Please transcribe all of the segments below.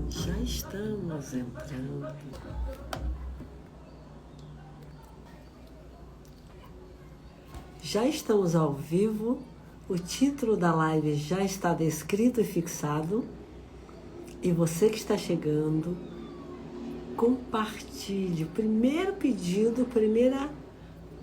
Já estamos entrando. Já estamos ao vivo. O título da live já está descrito e fixado. E você que está chegando, compartilhe. Primeiro pedido,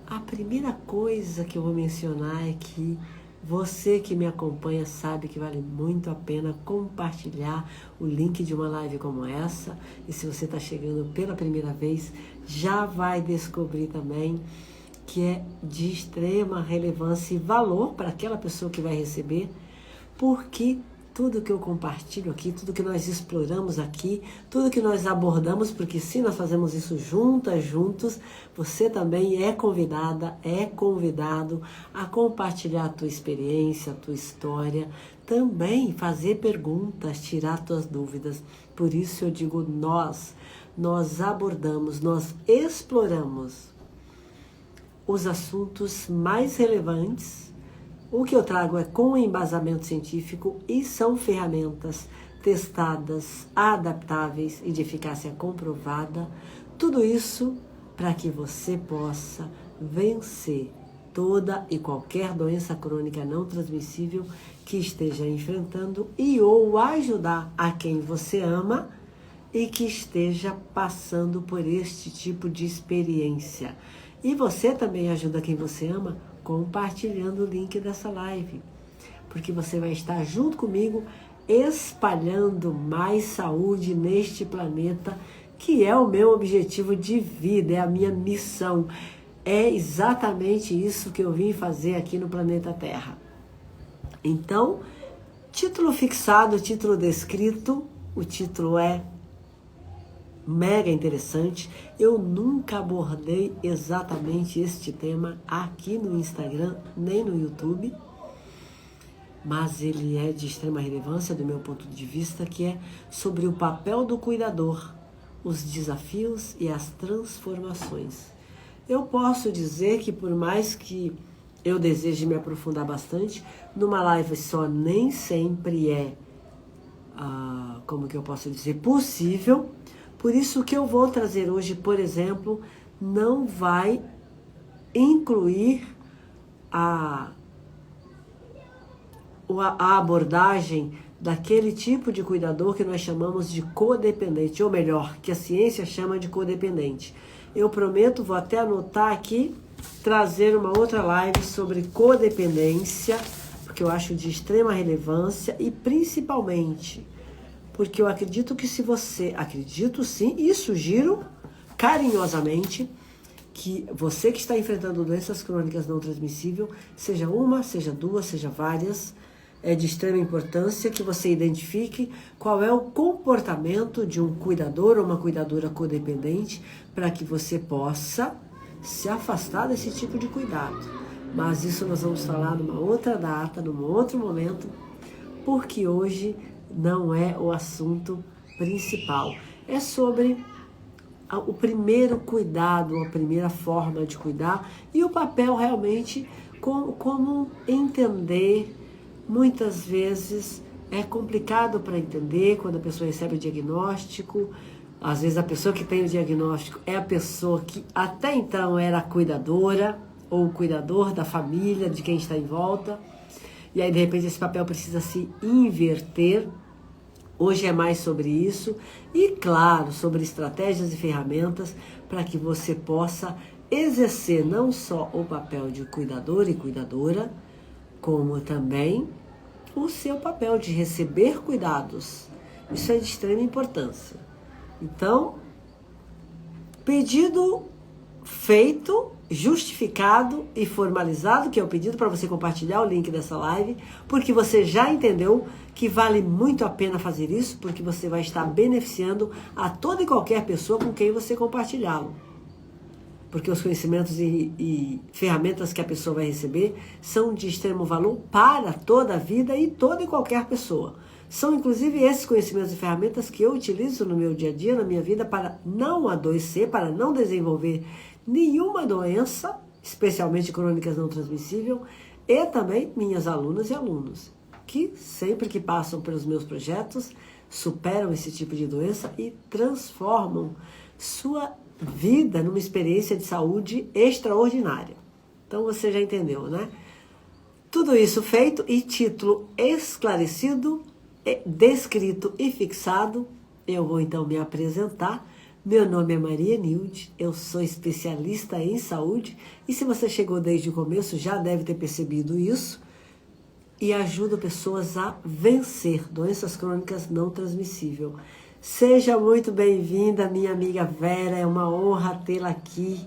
a primeira coisa que eu vou mencionar é que você que me acompanha sabe que vale muito a pena compartilhar o link de uma live como essa. E se você está chegando pela primeira vez, já vai descobrir também que é de extrema relevância e valor para aquela pessoa que vai receber, porque tudo que eu compartilho aqui, tudo que nós exploramos aqui, tudo que nós abordamos, porque se nós fazemos isso juntos, você também é convidada, é convidado a compartilhar a tua experiência, a tua história, também fazer perguntas, tirar tuas dúvidas. Por isso eu digo nós abordamos, nós exploramos os assuntos mais relevantes. O que eu trago é com embasamento científico e são ferramentas testadas, adaptáveis e de eficácia comprovada. Tudo isso para que você possa vencer toda e qualquer doença crônica não transmissível que esteja enfrentando e ou ajudar a quem você ama e que esteja passando por este tipo de experiência. E você também ajuda quem você ama compartilhando o link dessa live, porque você vai estar junto comigo espalhando mais saúde neste planeta, que é o meu objetivo de vida, é a minha missão. É exatamente isso que eu vim fazer aqui no planeta Terra. Então, título fixado, título descrito, o título é mega interessante. Eu nunca abordei exatamente este tema aqui no Instagram, nem no YouTube, mas ele é de extrema relevância do meu ponto de vista, que é sobre o papel do cuidador, os desafios e as transformações. Eu posso dizer que por mais que eu deseje me aprofundar bastante, numa live só nem sempre é, como que eu posso dizer, possível. Por isso o que eu vou trazer hoje, por exemplo, não vai incluir a abordagem daquele tipo de cuidador que nós chamamos de codependente, ou melhor, que a ciência chama de codependente. Eu prometo, vou até anotar aqui, trazer uma outra live sobre codependência, porque eu acho de extrema relevância e principalmente porque eu acredito que se você, acredito sim e sugiro carinhosamente que você que está enfrentando doenças crônicas não transmissíveis, seja uma, seja duas, seja várias, é de extrema importância que você identifique qual é o comportamento de um cuidador ou uma cuidadora codependente para que você possa se afastar desse tipo de cuidado. Mas isso nós vamos falar numa outra data, num outro momento, porque hoje não é o assunto principal. É sobre o primeiro cuidado, a primeira forma de cuidar e o papel realmente, como entender. Muitas vezes é complicado para entender quando a pessoa recebe o diagnóstico. Às vezes a pessoa que tem o diagnóstico é a pessoa que até então era a cuidadora ou o cuidador da família, de quem está em volta. E aí, de repente, esse papel precisa se inverter. Hoje é mais sobre isso e, claro, sobre estratégias e ferramentas para que você possa exercer não só o papel de cuidador e cuidadora, como também o seu papel de receber cuidados. Isso é de extrema importância. Então, pedido feito, justificado e formalizado, que é o pedido para você compartilhar o link dessa live, porque você já entendeu que vale muito a pena fazer isso, porque você vai estar beneficiando a toda e qualquer pessoa com quem você compartilhá-lo. Porque os conhecimentos e ferramentas que a pessoa vai receber são de extremo valor para toda a vida e toda e qualquer pessoa. São inclusive esses conhecimentos e ferramentas que eu utilizo no meu dia a dia, na minha vida, para não adoecer, para não desenvolver nenhuma doença, especialmente crônicas não transmissíveis, e também minhas alunas e alunos. que sempre que passam pelos meus projetos, superam esse tipo de doença e transformam sua vida numa experiência de saúde extraordinária. Então você já entendeu, né? Tudo isso feito e título esclarecido, descrito e fixado, eu vou então me apresentar. Meu nome é Maria Nilde, eu sou especialista em saúde e se você chegou desde o começo já deve ter percebido isso e ajudo pessoas a vencer doenças crônicas não transmissíveis. Seja muito bem-vinda, minha amiga Vera, é uma honra tê-la aqui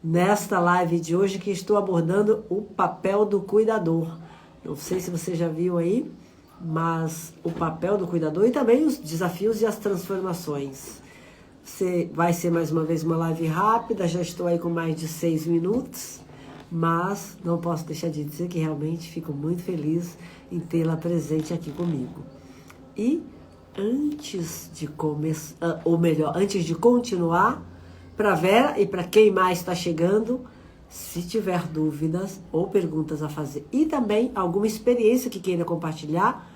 nesta live de hoje que estou abordando o papel do cuidador. Não sei se você já viu aí, mas o papel do cuidador e também os desafios e as transformações. Vai ser mais uma vez uma live rápida, já estou aí com mais de 6 minutos, mas não posso deixar de dizer que realmente fico muito feliz em tê-la presente aqui comigo. E antes de começar, ou melhor, antes de continuar, para Vera e para quem mais está chegando, se tiver dúvidas ou perguntas a fazer e também alguma experiência que queira compartilhar,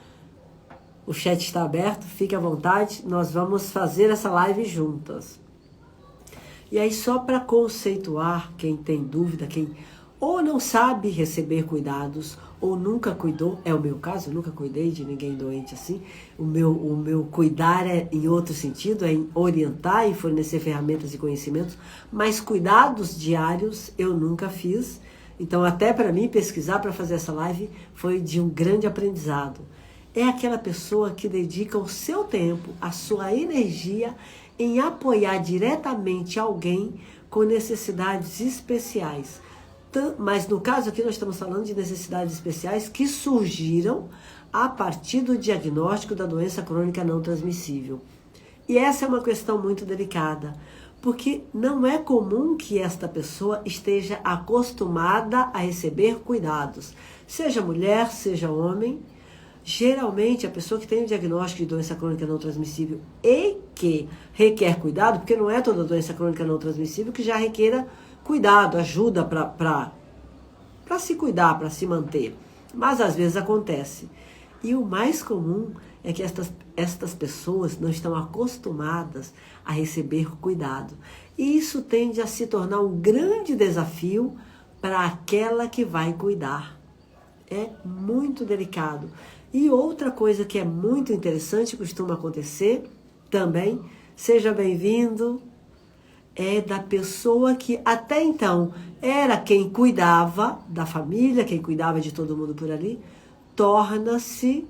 o chat está aberto, fique à vontade, nós vamos fazer essa live juntas. E aí só para conceituar quem tem dúvida, quem ou não sabe receber cuidados, ou nunca cuidou, é o meu caso, eu nunca cuidei de ninguém doente assim, o meu cuidar é em outro sentido, é em orientar e fornecer ferramentas e conhecimentos, mas cuidados diários eu nunca fiz, então até para mim pesquisar para fazer essa live foi de um grande aprendizado. É aquela pessoa que dedica o seu tempo, a sua energia em apoiar diretamente alguém com necessidades especiais. Mas no caso aqui nós estamos falando de necessidades especiais que surgiram a partir do diagnóstico da doença crônica não transmissível. E essa é uma questão muito delicada, porque não é comum que esta pessoa esteja acostumada a receber cuidados, seja mulher, seja homem. Geralmente, a pessoa que tem o diagnóstico de doença crônica não transmissível e que requer cuidado, porque não é toda doença crônica não transmissível que já requer cuidado, ajuda para se cuidar, para se manter. Mas às vezes acontece. E o mais comum é que estas pessoas não estão acostumadas a receber cuidado. E isso tende a se tornar um grande desafio para aquela que vai cuidar. É muito delicado. E outra coisa que é muito interessante, costuma acontecer também, seja bem-vindo, é da pessoa que até então era quem cuidava da família, quem cuidava de todo mundo por ali, torna-se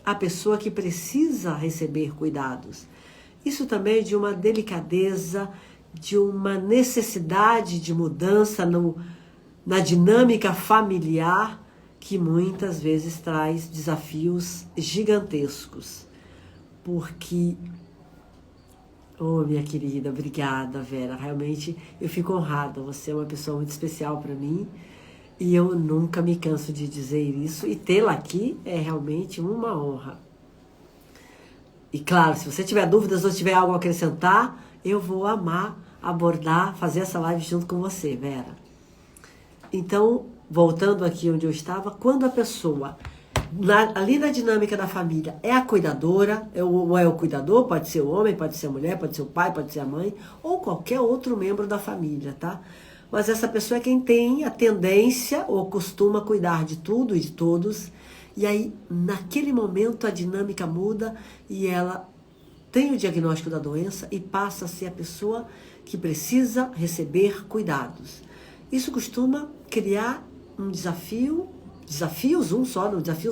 a pessoa que precisa receber cuidados. Isso também é de uma delicadeza, de uma necessidade de mudança na dinâmica familiar, que muitas vezes traz desafios gigantescos. Porque, oh minha querida, obrigada Vera, realmente eu fico honrada, você é uma pessoa muito especial para mim e eu nunca me canso de dizer isso e tê-la aqui é realmente uma honra. E claro, se você tiver dúvidas ou tiver algo a acrescentar, eu vou amar abordar, fazer essa live junto com você, Vera. Então, voltando aqui onde eu estava, quando a pessoa, ali na dinâmica da família, é a cuidadora, ou é o cuidador, pode ser o homem, pode ser a mulher, pode ser o pai, pode ser a mãe, ou qualquer outro membro da família, tá? Mas essa pessoa é quem tem a tendência ou costuma cuidar de tudo e de todos, e aí, naquele momento, a dinâmica muda e ela tem o diagnóstico da doença e passa a ser a pessoa que precisa receber cuidados. Isso costuma criar um desafios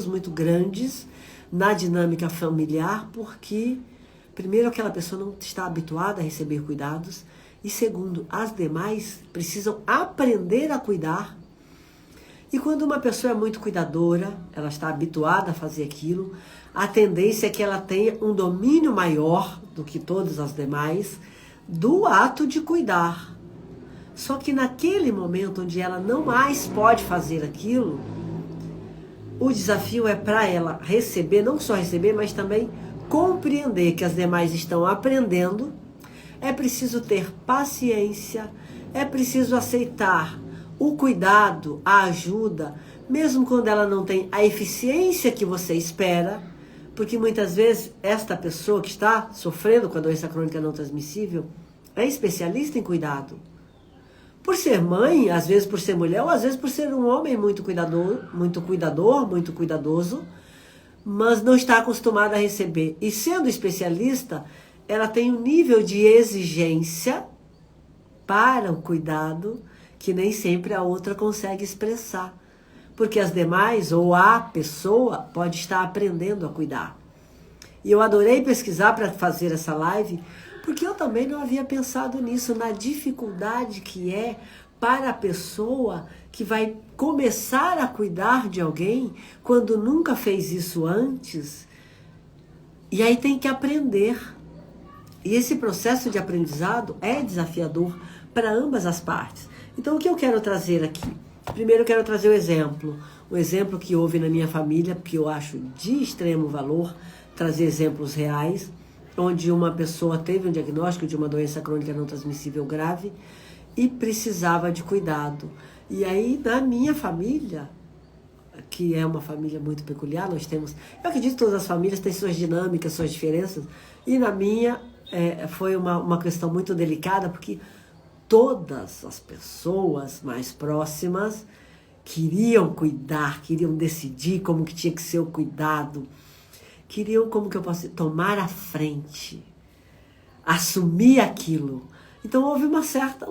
muito grandes na dinâmica familiar, porque, primeiro, aquela pessoa não está habituada a receber cuidados, e segundo, as demais precisam aprender a cuidar. E quando uma pessoa é muito cuidadora, ela está habituada a fazer aquilo, a tendência é que ela tenha um domínio maior do que todas as demais do ato de cuidar. Só que naquele momento onde ela não mais pode fazer aquilo, o desafio é para ela receber, não só receber, mas também compreender que as demais estão aprendendo. É preciso ter paciência, é preciso aceitar o cuidado, a ajuda, mesmo quando ela não tem a eficiência que você espera, porque muitas vezes esta pessoa que está sofrendo com a doença crônica não transmissível é especialista em cuidado. Por ser mãe, às vezes por ser mulher, ou às vezes por ser um homem muito cuidador, muito cuidadoso, mas não está acostumada a receber. E sendo especialista, ela tem um nível de exigência para o cuidado que nem sempre a outra consegue expressar. Porque as demais, ou a pessoa, pode estar aprendendo a cuidar. E eu adorei pesquisar para fazer essa live, porque eu também não havia pensado nisso, na dificuldade que é para a pessoa que vai começar a cuidar de alguém quando nunca fez isso antes. E aí tem que aprender. E esse processo de aprendizado é desafiador para ambas as partes. Então, o que eu quero trazer aqui? Primeiro, eu quero trazer o exemplo que houve na minha família, que eu acho de extremo valor, trazer exemplos reais, onde uma pessoa teve um diagnóstico de uma doença crônica não transmissível grave e precisava de cuidado. E aí, na minha família, que é uma família muito peculiar, nós temos... Eu acredito que todas as famílias têm suas dinâmicas, suas diferenças, e na minha foi uma questão muito delicada, porque todas as pessoas mais próximas queriam cuidar, queriam decidir como que tinha que ser o cuidado, queriam, como que eu posso dizer, tomar a frente, assumir aquilo. Então houve uma certa,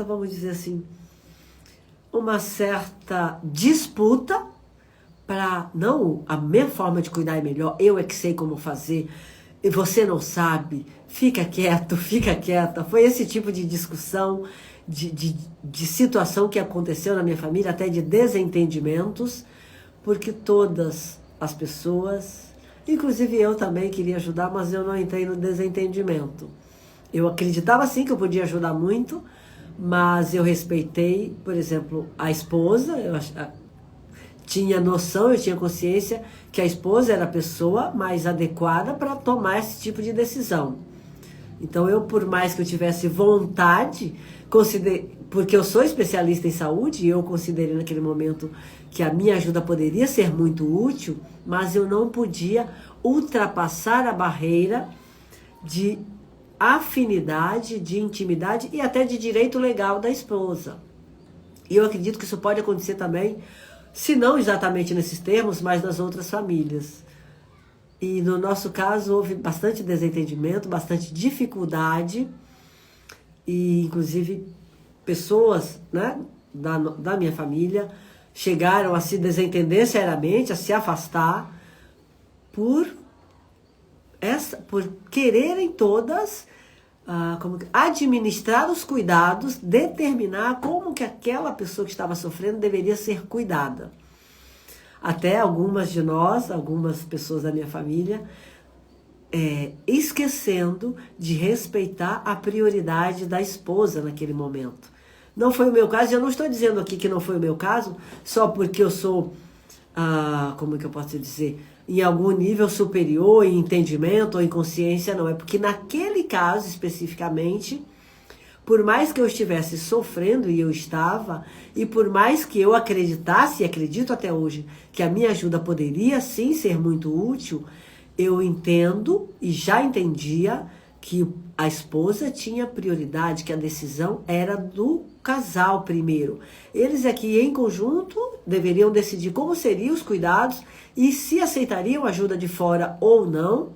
vamos dizer assim, uma certa disputa para, não, a minha forma de cuidar é melhor, eu é que sei como fazer, e você não sabe, fica quieto, fica quieta. Foi esse tipo de discussão, de situação que aconteceu na minha família, até de desentendimentos, porque todas as pessoas, inclusive eu também queria ajudar, mas eu não entrei no desentendimento. Eu acreditava sim que eu podia ajudar muito, mas eu respeitei, por exemplo, a esposa, tinha noção, eu tinha consciência que a esposa era a pessoa mais adequada para tomar esse tipo de decisão. Então eu, por mais que eu tivesse vontade, porque eu sou especialista em saúde, e eu considerei naquele momento que a minha ajuda poderia ser muito útil, mas eu não podia ultrapassar a barreira de afinidade, de intimidade e até de direito legal da esposa. E eu acredito que isso pode acontecer também, se não exatamente nesses termos, mas nas outras famílias. E no nosso caso houve bastante desentendimento, bastante dificuldade, e inclusive pessoas, né, da minha família chegaram a se desentender seriamente, a se afastar, por quererem todas administrar os cuidados, determinar como que aquela pessoa que estava sofrendo deveria ser cuidada. Até algumas de nós, algumas pessoas da minha família, esquecendo de respeitar a prioridade da esposa naquele momento. Não foi o meu caso, e eu não estou dizendo aqui que não foi o meu caso, só porque eu sou, como é que eu posso dizer, em algum nível superior em entendimento ou em consciência, não. É porque naquele caso especificamente, por mais que eu estivesse sofrendo, e eu estava, e por mais que eu acreditasse, e acredito até hoje, que a minha ajuda poderia sim ser muito útil, eu entendo e já entendia que a esposa tinha prioridade, que a decisão era do casal primeiro. Eles aqui em conjunto deveriam decidir como seriam os cuidados e se aceitariam ajuda de fora ou não,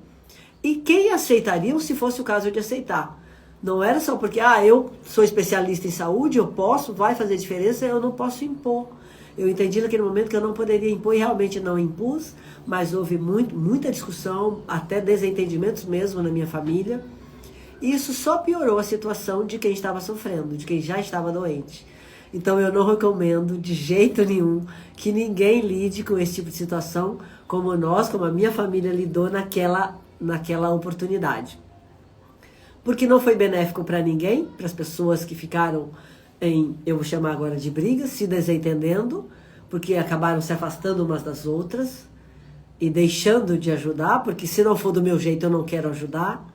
e quem aceitariam se fosse o caso de aceitar. Não era só porque, eu sou especialista em saúde, eu posso, vai fazer diferença, eu não posso impor. Eu entendi naquele momento que eu não poderia impor e realmente não impus, mas houve muita discussão, até desentendimentos mesmo na minha família. E isso só piorou a situação de quem estava sofrendo, de quem já estava doente. Então eu não recomendo de jeito nenhum que ninguém lide com esse tipo de situação como a minha família lidou naquela oportunidade. Porque não foi benéfico para ninguém, para as pessoas que ficaram eu vou chamar agora de brigas, se desentendendo, porque acabaram se afastando umas das outras e deixando de ajudar, porque se não for do meu jeito eu não quero ajudar.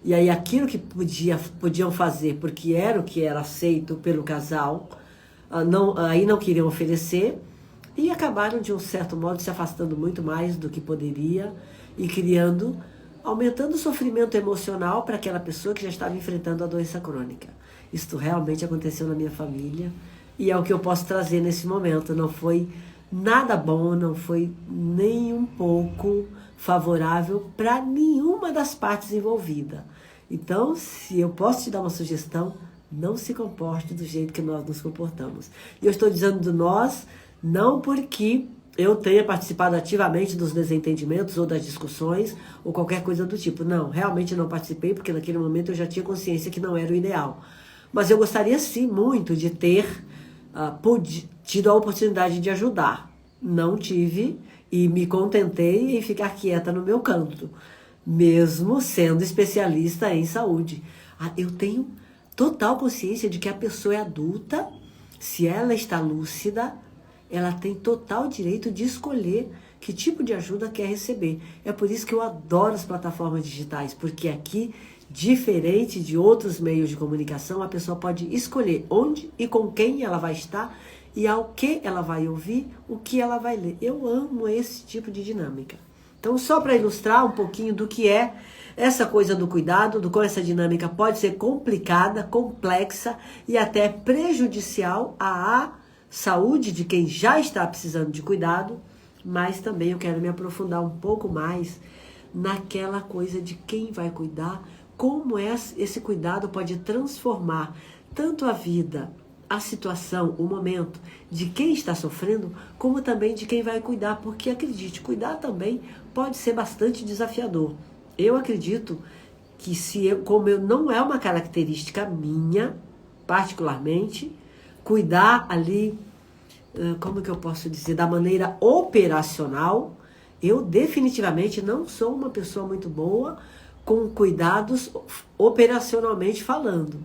E aí aquilo que podiam fazer, porque era o que era aceito pelo casal, aí não queriam oferecer, e acabaram, de um certo modo, se afastando muito mais do que poderia e aumentando o sofrimento emocional para aquela pessoa que já estava enfrentando a doença crônica. Isto realmente aconteceu na minha família e é o que eu posso trazer nesse momento. Não foi nada bom, não foi nem um pouco favorável para nenhuma das partes envolvidas. Então, se eu posso te dar uma sugestão, não se comporte do jeito que nós nos comportamos. E eu estou dizendo do nós, não porque eu tenha participado ativamente dos desentendimentos ou das discussões ou qualquer coisa do tipo. Não, realmente não participei, porque naquele momento eu já tinha consciência que não era o ideal. Mas eu gostaria sim muito de ter tido a oportunidade de ajudar. Não tive e me contentei em ficar quieta no meu canto, mesmo sendo especialista em saúde. Eu tenho total consciência de que a pessoa é adulta, se ela está lúcida, ela tem total direito de escolher que tipo de ajuda quer receber. É por isso que eu adoro as plataformas digitais, porque aqui, diferente de outros meios de comunicação, a pessoa pode escolher onde e com quem ela vai estar e ao que ela vai ouvir, o que ela vai ler. Eu amo esse tipo de dinâmica. Então, só para ilustrar um pouquinho do que é essa coisa do cuidado, do como essa dinâmica pode ser complicada, complexa e até prejudicial à saúde de quem já está precisando de cuidado, mas também eu quero me aprofundar um pouco mais naquela coisa de quem vai cuidar, como esse cuidado pode transformar tanto a vida, a situação, o momento de quem está sofrendo, como também de quem vai cuidar, porque acredite, cuidar também pode ser bastante desafiador. Eu acredito que como não é uma característica minha, particularmente, cuidar ali, como que eu posso dizer, da maneira operacional, eu definitivamente não sou uma pessoa muito boa com cuidados operacionalmente falando.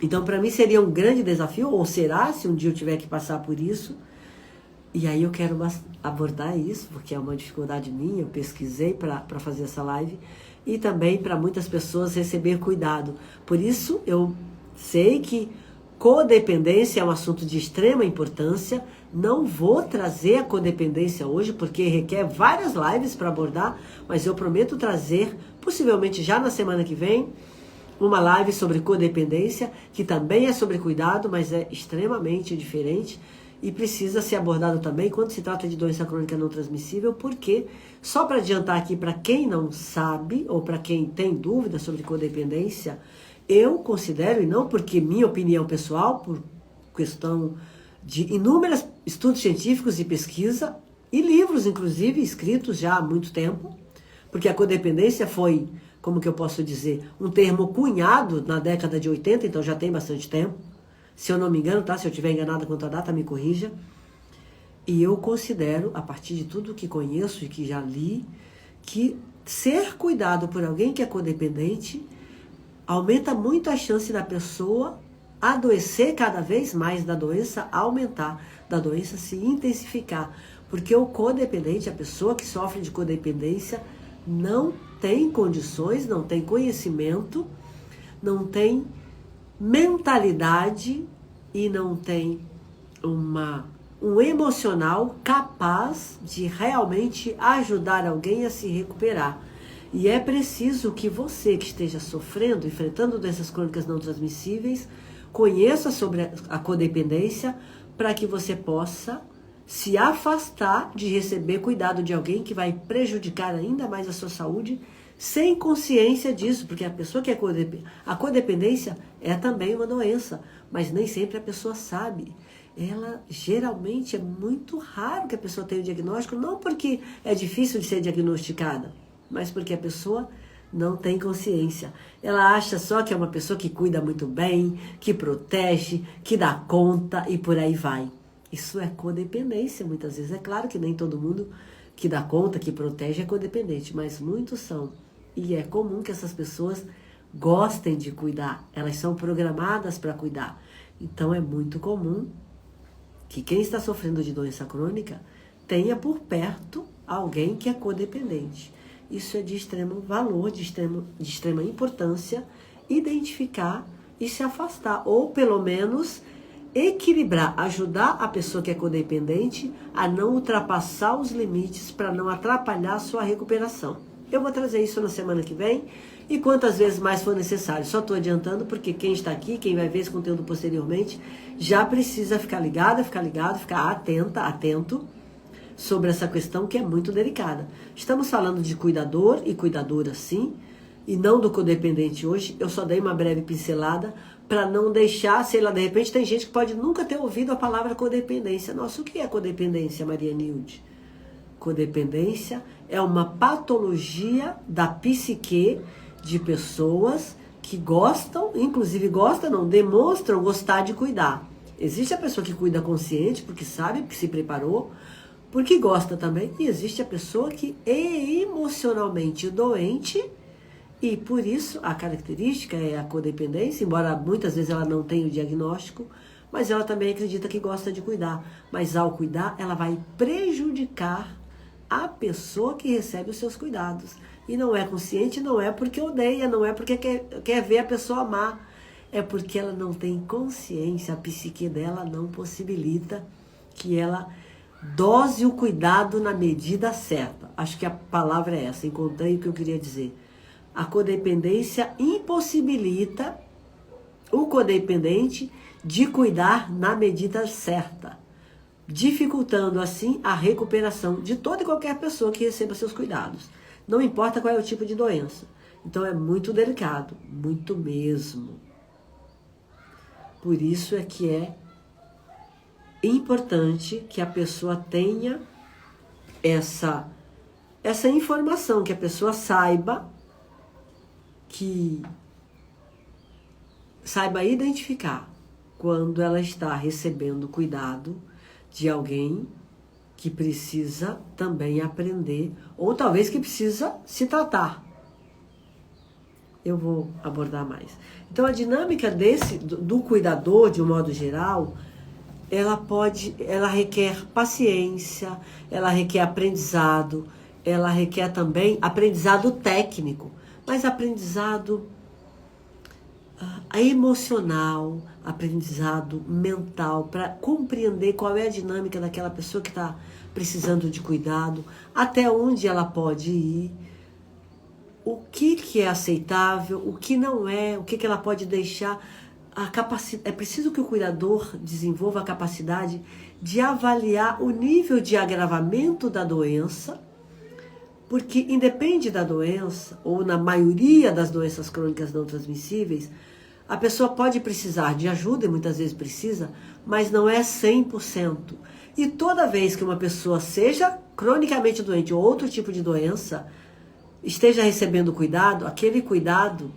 Então, para mim seria um grande desafio, ou será, se um dia eu tiver que passar por isso. E aí eu quero abordar isso, porque é uma dificuldade minha, eu pesquisei para fazer essa live, e também para muitas pessoas receber cuidado. Por isso, eu sei que codependência é um assunto de extrema importância. Não vou trazer a codependência hoje, porque requer várias lives para abordar, mas eu prometo trazer, possivelmente já na semana que vem, uma live sobre codependência, que também é sobre cuidado, mas é extremamente diferente e precisa ser abordado também quando se trata de doença crônica não transmissível, porque, só para adiantar aqui para quem não sabe, ou para quem tem dúvida sobre codependência, eu considero, e não porque minha opinião pessoal, por questão de inúmeros estudos científicos e pesquisa, e livros, inclusive, escritos já há muito tempo, porque a codependência foi, como que eu posso dizer, um termo cunhado na década de 80, então já tem bastante tempo. Se eu não me engano, tá? Se eu estiver enganada quanto à data, me corrija. E eu considero, a partir de tudo que conheço e que já li, que ser cuidado por alguém que é codependente aumenta muito a chance da pessoa adoecer cada vez mais, da doença aumentar, da doença se intensificar. Porque o codependente, a pessoa que sofre de codependência, não tem condições, não tem conhecimento, não tem mentalidade e não tem um emocional capaz de realmente ajudar alguém a se recuperar. E é preciso que você que esteja sofrendo, enfrentando doenças crônicas não transmissíveis, conheça sobre a codependência para que você possa se afastar de receber cuidado de alguém que vai prejudicar ainda mais a sua saúde, sem consciência disso, porque a pessoa que a codependência é também uma doença, mas nem sempre a pessoa sabe. Geralmente é muito raro que a pessoa tenha o diagnóstico, não porque é difícil de ser diagnosticada, mas porque a pessoa não tem consciência. Ela acha só que é uma pessoa que cuida muito bem, que protege, que dá conta e por aí vai. Isso é codependência, muitas vezes. É claro que nem todo mundo que dá conta, que protege é codependente, mas muitos são. E é comum que essas pessoas gostem de cuidar. Elas são programadas para cuidar. Então é muito comum que quem está sofrendo de doença crônica tenha por perto alguém que é codependente. Isso é de extremo valor, de extrema importância, identificar e se afastar, ou pelo menos equilibrar, ajudar a pessoa que é codependente a não ultrapassar os limites para não atrapalhar a sua recuperação. Eu vou trazer isso na semana que vem e quantas vezes mais for necessário. Só estou adiantando porque quem está aqui, quem vai ver esse conteúdo posteriormente, já precisa ficar ligado, ficar atento sobre essa questão que é muito delicada. Estamos falando de cuidador e cuidadora, sim, e não do codependente hoje. Eu só dei uma breve pincelada para não deixar, sei lá, de repente tem gente que pode nunca ter ouvido a palavra codependência. Nossa, o que é codependência, Maria Nilde? Codependência é uma patologia da psique de pessoas que gostam, inclusive demonstram gostar de cuidar. Existe a pessoa que cuida consciente, porque sabe, porque se preparou, porque gosta também. E existe a pessoa que é emocionalmente doente e por isso a característica é a codependência, embora muitas vezes ela não tenha o diagnóstico, mas ela também acredita que gosta de cuidar. Mas ao cuidar, ela vai prejudicar a pessoa que recebe os seus cuidados. E não é consciente, não é porque odeia, não é porque quer ver a pessoa amar. É porque ela não tem consciência, a psique dela não possibilita que ela dose o cuidado na medida certa. Acho que a palavra é essa, encontrei o que eu queria dizer. A codependência impossibilita o codependente de cuidar na medida certa, dificultando assim a recuperação de toda e qualquer pessoa que receba seus cuidados. Não importa qual é o tipo de doença. Então é muito delicado, muito mesmo. Por isso é que é importante que a pessoa tenha essa informação, que a pessoa saiba identificar quando ela está recebendo cuidado de alguém que precisa também aprender, ou talvez que precisa se tratar. Eu vou abordar mais. Então a dinâmica do cuidador, de um modo geral, ela requer paciência, ela requer aprendizado, ela requer também aprendizado técnico, mas aprendizado emocional, aprendizado mental, para compreender qual é a dinâmica daquela pessoa que está precisando de cuidado, até onde ela pode ir, o que é aceitável, o que não é, o que ela pode deixar. É preciso que o cuidador desenvolva a capacidade de avaliar o nível de agravamento da doença, porque independe da doença, ou na maioria das doenças crônicas não transmissíveis, a pessoa pode precisar de ajuda, e muitas vezes precisa, mas não é 100%. E toda vez que uma pessoa seja cronicamente doente ou outro tipo de doença, esteja recebendo cuidado, aquele cuidador,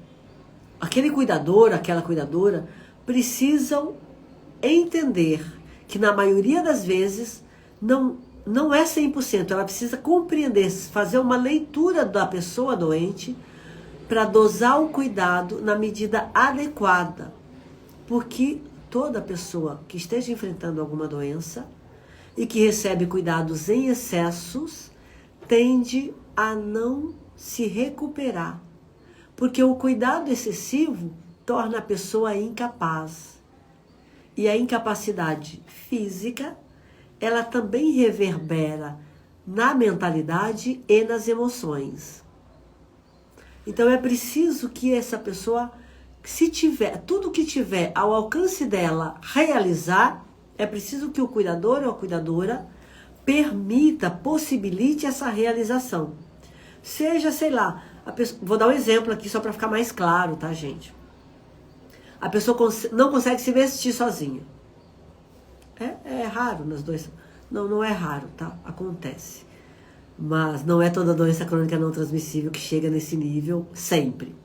aquela cuidadora, precisam entender que na maioria das vezes não é 100%. Ela precisa compreender, fazer uma leitura da pessoa doente para dosar o cuidado na medida adequada. Porque toda pessoa que esteja enfrentando alguma doença e que recebe cuidados em excessos tende a não se recuperar. Porque o cuidado excessivo torna a pessoa incapaz. E a incapacidade física, ela também reverbera na mentalidade e nas emoções. Então é preciso que essa pessoa, se tiver, tudo que tiver ao alcance dela realizar, é preciso que o cuidador ou a cuidadora possibilite essa realização. Seja, sei lá, vou dar um exemplo aqui só para ficar mais claro, tá, gente? A pessoa não consegue se vestir sozinha. É raro nas doenças. Não é raro, tá? Acontece. Mas não é toda doença crônica não transmissível que chega nesse nível sempre.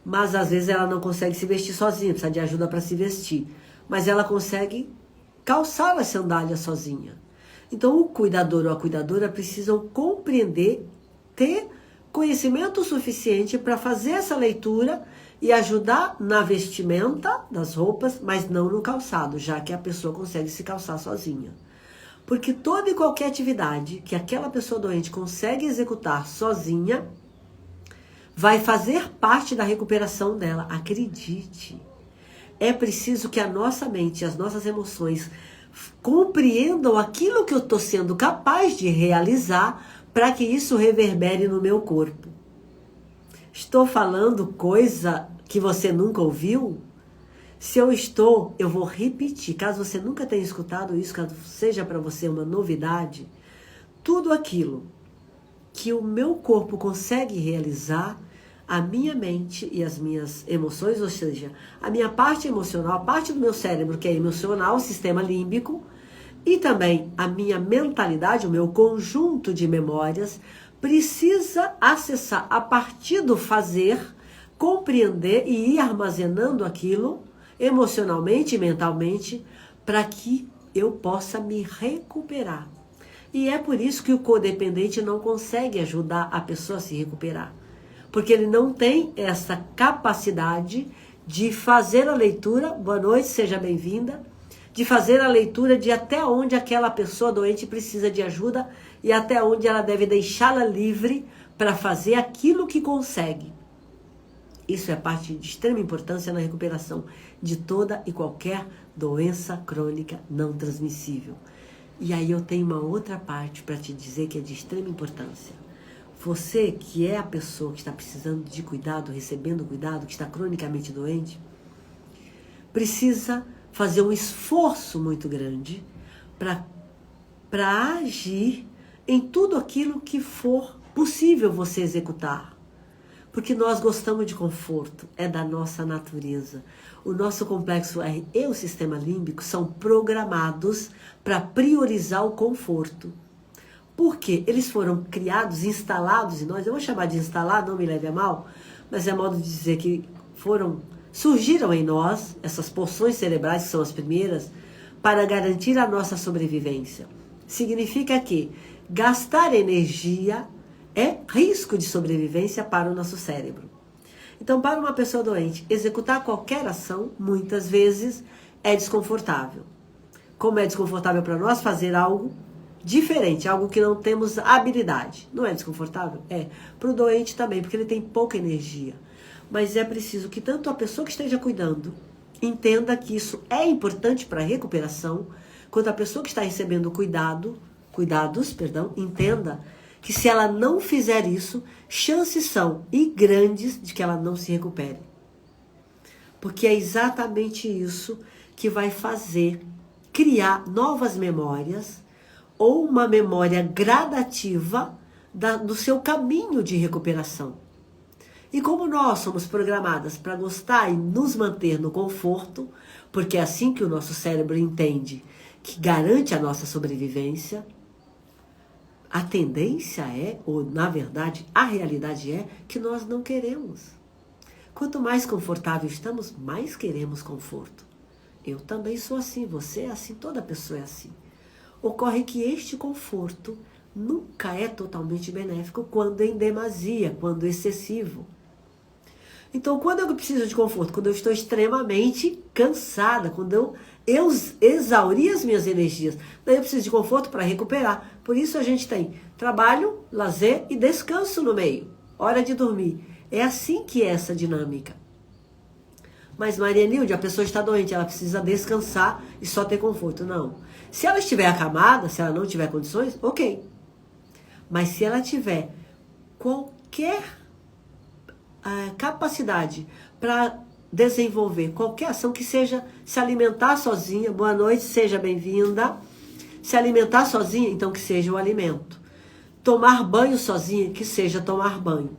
Mas às vezes ela não consegue se vestir sozinha, precisa de ajuda para se vestir. Mas ela consegue calçar as sandálias sozinha. Então o cuidador ou a cuidadora precisam compreender, ter conhecimento suficiente para fazer essa leitura e ajudar na vestimenta das roupas, mas não no calçado, já que a pessoa consegue se calçar sozinha. Porque toda e qualquer atividade que aquela pessoa doente consegue executar sozinha vai fazer parte da recuperação dela. Acredite. É preciso que a nossa mente, as nossas emoções compreendam aquilo que eu estou sendo capaz de realizar para que isso reverbere no meu corpo. Estou falando coisa que você nunca ouviu? Se eu estou, eu vou repetir. Caso você nunca tenha escutado isso, caso seja para você uma novidade, tudo aquilo que o meu corpo consegue realizar, a minha mente e as minhas emoções, ou seja, a minha parte emocional, a parte do meu cérebro que é emocional, o sistema límbico, e também a minha mentalidade, o meu conjunto de memórias, precisa acessar a partir do fazer, compreender e ir armazenando aquilo emocionalmente e mentalmente para que eu possa me recuperar. E é por isso que o codependente não consegue ajudar a pessoa a se recuperar. Porque ele não tem essa capacidade de fazer a leitura, boa noite, seja bem-vinda, de fazer a leitura de até onde aquela pessoa doente precisa de ajuda e até onde ela deve deixá-la livre para fazer aquilo que consegue. Isso é parte de extrema importância na recuperação de toda e qualquer doença crônica não transmissível. E aí eu tenho uma outra parte para te dizer que é de extrema importância. Você que é a pessoa que está precisando de cuidado, recebendo cuidado, que está cronicamente doente, precisa fazer um esforço muito grande para agir em tudo aquilo que for possível você executar. Porque nós gostamos de conforto, é da nossa natureza. O nosso complexo R e o sistema límbico são programados para priorizar o conforto. Por quê? Eles foram criados, instalados em nós, eu vou chamar de instalar, não me leve a mal, mas é modo de dizer que surgiram em nós, essas porções cerebrais que são as primeiras, para garantir a nossa sobrevivência. Significa que gastar energia é risco de sobrevivência para o nosso cérebro. Então, para uma pessoa doente, executar qualquer ação, muitas vezes, é desconfortável. Como é desconfortável para nós fazer algo diferente, algo que não temos habilidade. Não é desconfortável? É. Para o doente também, porque ele tem pouca energia. Mas é preciso que tanto a pessoa que esteja cuidando entenda que isso é importante para a recuperação, quanto a pessoa que está recebendo cuidados, entenda que se ela não fizer isso, chances são grandes de que ela não se recupere. Porque é exatamente isso que vai fazer criar novas memórias ou uma memória gradativa do seu caminho de recuperação. E como nós somos programadas para gostar e nos manter no conforto, porque é assim que o nosso cérebro entende que garante a nossa sobrevivência, a tendência é, ou na verdade, a realidade é que nós não queremos. Quanto mais confortável estamos, mais queremos conforto. Eu também sou assim, você é assim, toda pessoa é assim. Ocorre que este conforto nunca é totalmente benéfico quando em demasia, quando excessivo. Então, quando eu preciso de conforto? Quando eu estou extremamente cansada, quando eu exauri as minhas energias. Daí eu preciso de conforto para recuperar. Por isso a gente tem trabalho, lazer e descanso no meio. Hora de dormir. É assim que é essa dinâmica. Mas Maria Nilde, a pessoa está doente, ela precisa descansar e só ter conforto. Não. Se ela estiver acamada, se ela não tiver condições, ok. Mas se ela tiver qualquer capacidade para desenvolver qualquer ação que seja se alimentar sozinha, boa noite, seja bem-vinda. Se alimentar sozinha, então que seja o alimento. Tomar banho sozinha, que seja tomar banho.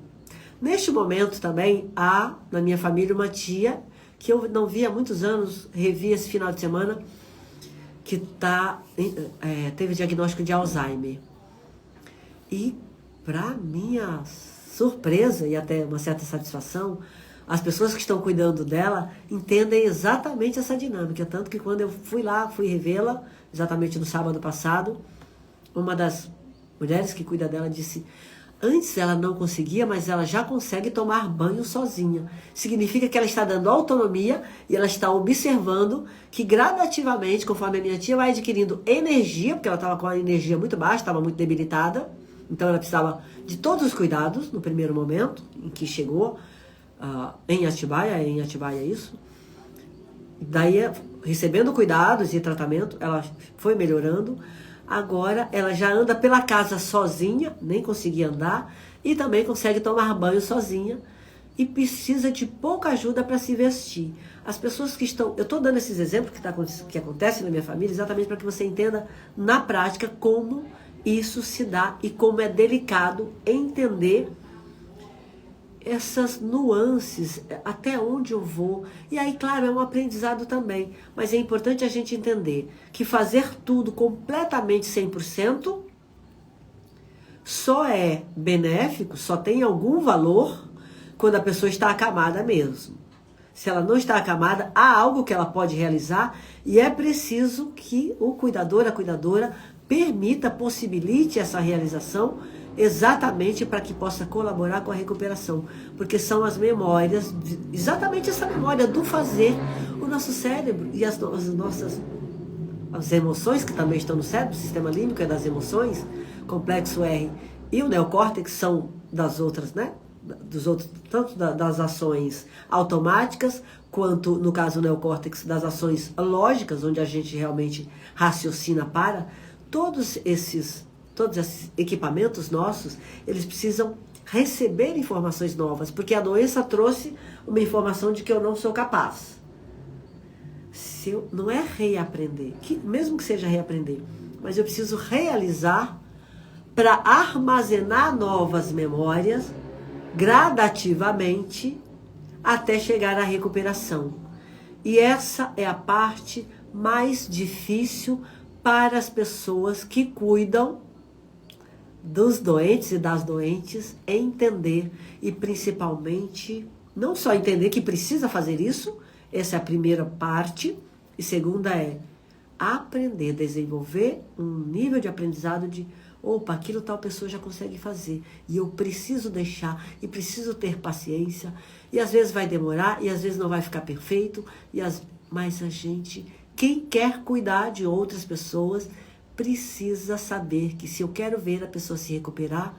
Neste momento também há na minha família uma tia que eu não vi há muitos anos, revi esse final de semana, que teve diagnóstico de Alzheimer. E, para minha surpresa e até uma certa satisfação, as pessoas que estão cuidando dela entendem exatamente essa dinâmica. Tanto que quando eu fui revê-la, exatamente no sábado passado, uma das mulheres que cuida dela disse: antes ela não conseguia, mas ela já consegue tomar banho sozinha. Significa que ela está dando autonomia e ela está observando que gradativamente, conforme a minha tia vai adquirindo energia, porque ela estava com a energia muito baixa, estava muito debilitada, então ela precisava de todos os cuidados no primeiro momento em que chegou em Atibaia isso. Daí, recebendo cuidados e tratamento, ela foi melhorando. Agora ela já anda pela casa sozinha, nem conseguia andar, e também consegue tomar banho sozinha e precisa de pouca ajuda para se vestir. As pessoas que estão... Eu estou dando esses exemplos que acontecem na minha família exatamente para que você entenda na prática como isso se dá e como é delicado entender essas nuances, até onde eu vou. E aí, claro, é um aprendizado também. Mas é importante a gente entender que fazer tudo completamente 100% só é benéfico, só tem algum valor quando a pessoa está acamada mesmo. Se ela não está acamada, há algo que ela pode realizar e é preciso que o cuidador, a cuidadora, permita, possibilite essa realização exatamente para que possa colaborar com a recuperação. Porque são as memórias, exatamente essa memória do fazer, o nosso cérebro e as emoções que também estão no cérebro, o sistema límbico é das emoções, complexo R e o neocórtex são das outras, né? Dos outros, tanto das ações automáticas, quanto, no caso, o neocórtex, das ações lógicas, onde a gente realmente raciocina para. Todos esses equipamentos nossos, eles precisam receber informações novas, porque a doença trouxe uma informação de que eu não sou capaz. Não é reaprender, mesmo que seja reaprender, mas eu preciso realizar para armazenar novas memórias gradativamente até chegar à recuperação. E essa é a parte mais difícil para as pessoas que cuidam dos doentes e das doentes entender, e principalmente não só entender que precisa fazer isso, essa é a primeira parte, e segunda é aprender, desenvolver um nível de aprendizado de opa, aquilo tal pessoa já consegue fazer e eu preciso deixar e preciso ter paciência, e às vezes vai demorar e às vezes não vai ficar perfeito, mas a gente, quem quer cuidar de outras pessoas, precisa saber que se eu quero ver a pessoa se recuperar,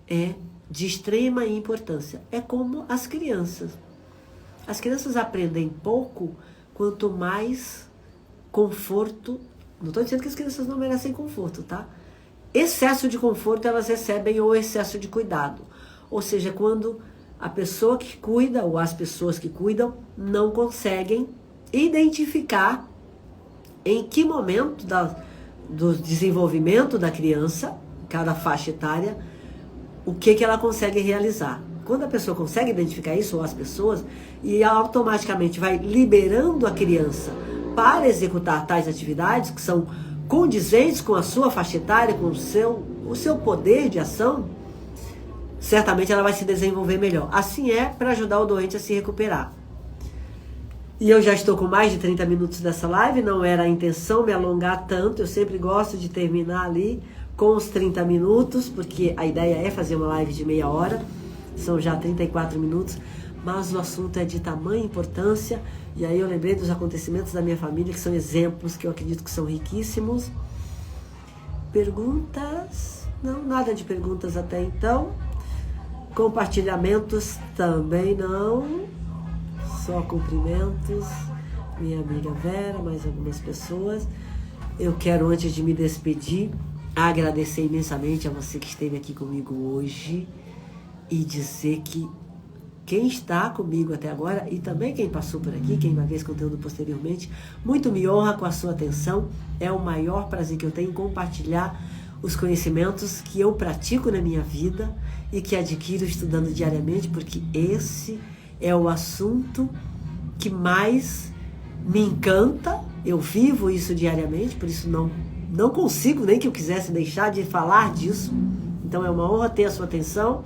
é de extrema importância. É como as crianças. As crianças aprendem pouco quanto mais conforto. Não estou dizendo que as crianças não merecem conforto, tá? Excesso de conforto elas recebem, ou excesso de cuidado. Ou seja, quando a pessoa que cuida ou as pessoas que cuidam não conseguem identificar em que momento do desenvolvimento da criança, cada faixa etária, o que ela consegue realizar. Quando a pessoa consegue identificar isso, ou as pessoas, e automaticamente vai liberando a criança para executar tais atividades que são condizentes com a sua faixa etária, com o seu poder de ação, certamente ela vai se desenvolver melhor. Assim é para ajudar o doente a se recuperar. E eu já estou com mais de 30 minutos dessa live, não era a intenção me alongar tanto, eu sempre gosto de terminar ali com os 30 minutos, porque a ideia é fazer uma live de meia hora, são já 34 minutos, mas o assunto é de tamanha importância, e aí eu lembrei dos acontecimentos da minha família, que são exemplos que eu acredito que são riquíssimos. Perguntas? Não, nada de perguntas até então. Compartilhamentos também não. Só cumprimentos. Minha amiga Vera, mais algumas pessoas. Eu quero, antes de me despedir, agradecer imensamente a você que esteve aqui comigo hoje e dizer que quem está comigo até agora, e também quem passou por aqui, quem vai ver esse conteúdo posteriormente, muito me honra com a sua atenção. É o maior prazer que eu tenho em compartilhar os conhecimentos que eu pratico na minha vida e que adquiro estudando diariamente, porque esse é o assunto que mais me encanta. Eu vivo isso diariamente, por isso não consigo, nem que eu quisesse deixar de falar disso. Então é uma honra ter a sua atenção,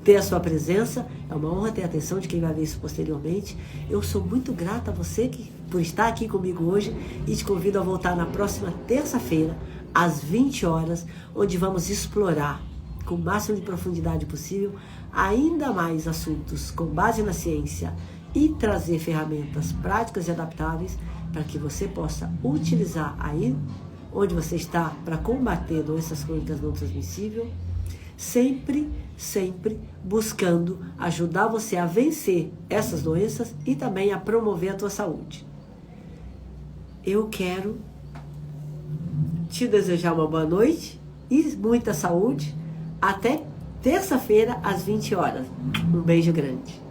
ter a sua presença, é uma honra ter a atenção de quem vai ver isso posteriormente. Eu sou muito grata a você por estar aqui comigo hoje e te convido a voltar na próxima terça-feira, às 20 horas, onde vamos explorar com o máximo de profundidade possível ainda mais assuntos com base na ciência e trazer ferramentas práticas e adaptáveis para que você possa utilizar aí onde você está para combater doenças crônicas não transmissíveis, sempre buscando ajudar você a vencer essas doenças e também a promover a tua saúde. eu quero te desejar uma boa noite e muita saúde. Até terça-feira, às 20 horas. Um beijo grande.